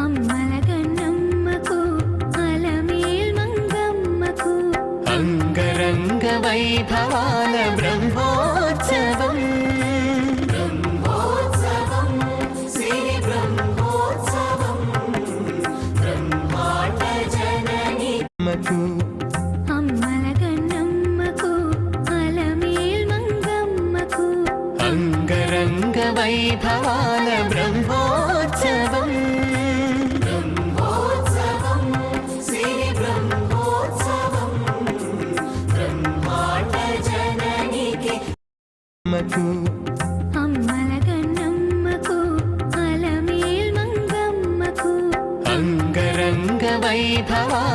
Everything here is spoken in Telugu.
అమ్మలగన్నమ్మకు అలమేల్ మంగమ్మకు అంగరంగ వైభవాల బ్రహ్మోత్సవం సిరి బ్రహ్మోత్సవం బ్రహ్మాండ జనని అమ్మలగన్నమ్మకు అలమేల్ మంగమ్మకు అంగరంగ వైభవాల బ్రహ్మోత్సవం సిరి బ్రహ్మోత్సవం బ్రహ్మాండ జననికి అమ్మలగన్నమ్మకు అలమేల్ మంగమ్మకు అంగరంగ వైభవాల